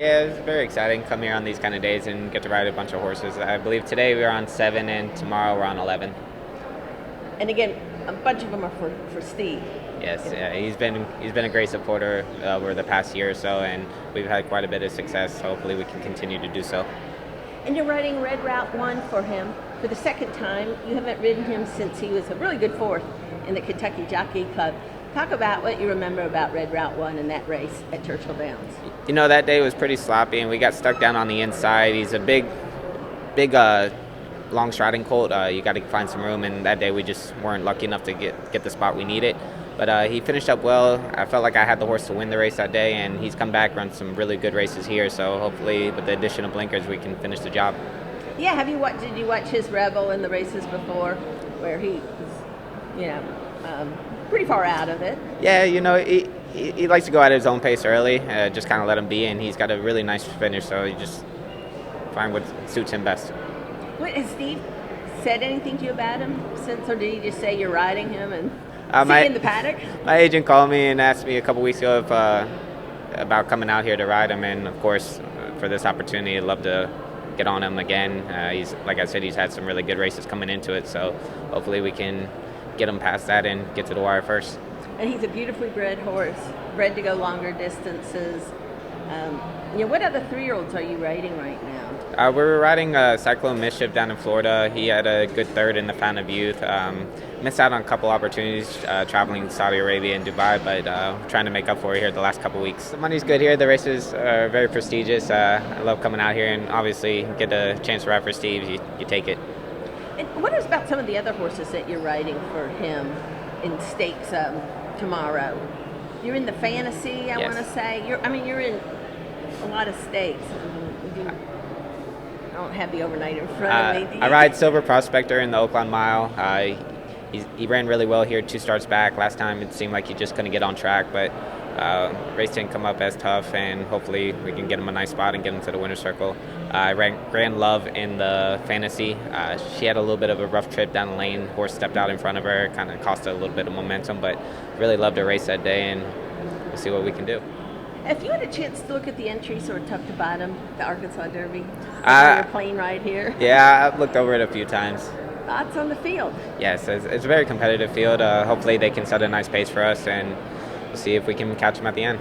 Yeah, it's very exciting. Come here on these kind of days and get to ride a bunch of horses. I believe today we're on 7 and tomorrow we're on 11. And again, a bunch of them are for Steve. Yes, yeah, he's been a great supporter over the past year or so, and we've had quite a bit of success. Hopefully, we can continue to do so. And you're riding Red Route 1 for him for the second time. You haven't ridden him since he was a really good fourth in the Kentucky Jockey Club. Talk about what you remember about Red Route 1 and that race at Churchill Downs. You know, that day was pretty sloppy, and we got stuck down on the inside. He's a big, long striding colt. You got to find some room, and that day we just weren't lucky enough to get the spot we needed. But he finished up well. I felt like I had the horse to win the race that day, and he's come back, run some really good races here. So hopefully, with the addition of blinkers, we can finish the job. Yeah, did you watch his Rebel in the races before, where he was, pretty far out of it? Yeah, he likes to go at his own pace early, just kind of let him be, and he's got a really nice finish. So you just find what suits him best. Has Steve said anything to you about him since, or did he just say you're riding him and in the paddock? My agent called me and asked me a couple weeks ago about coming out here to ride him, and of course, for this opportunity, I'd love to get on him again. He's, like I said, he's had some really good races coming into it, so hopefully we can get him past that and get to the wire first. And he's a beautifully bred horse, bred to go longer distances. What other 3-year-olds are you riding right now? We're riding Cyclone Mischief down in Florida. He had a good third in the Fountain of Youth. Missed out on a couple opportunities traveling to Saudi Arabia and Dubai, but trying to make up for it here the last couple weeks. The money's good here. The races are very prestigious. I love coming out here, and obviously get a chance to ride for Steve. You take it. And what is about some of the other horses that you're riding for him in stakes tomorrow? You're in the fantasy, I Yes. want to say. You're in a lot of stakes. I don't have the overnight in front of me. I ride Silver Prospector in the Oakland Mile. He ran really well here 2 starts back. Last time it seemed like he just couldn't get on track, but race didn't come up as tough, and hopefully we can get him a nice spot and get him to the winner's circle. I ran Love in the fantasy. She had a little bit of a rough trip down the lane. Horse stepped out in front of her, kind of cost her a little bit of momentum, but really loved her race that day, and we'll see what we can do. If you had a chance to look at the entry sort of top to bottom, the Arkansas Derby, on your plane ride here. Yeah, I've looked over it a few times. Thoughts on the field? Yes, it's a very competitive field. Hopefully they can set a nice pace for us, and we'll see if we can catch them at the end.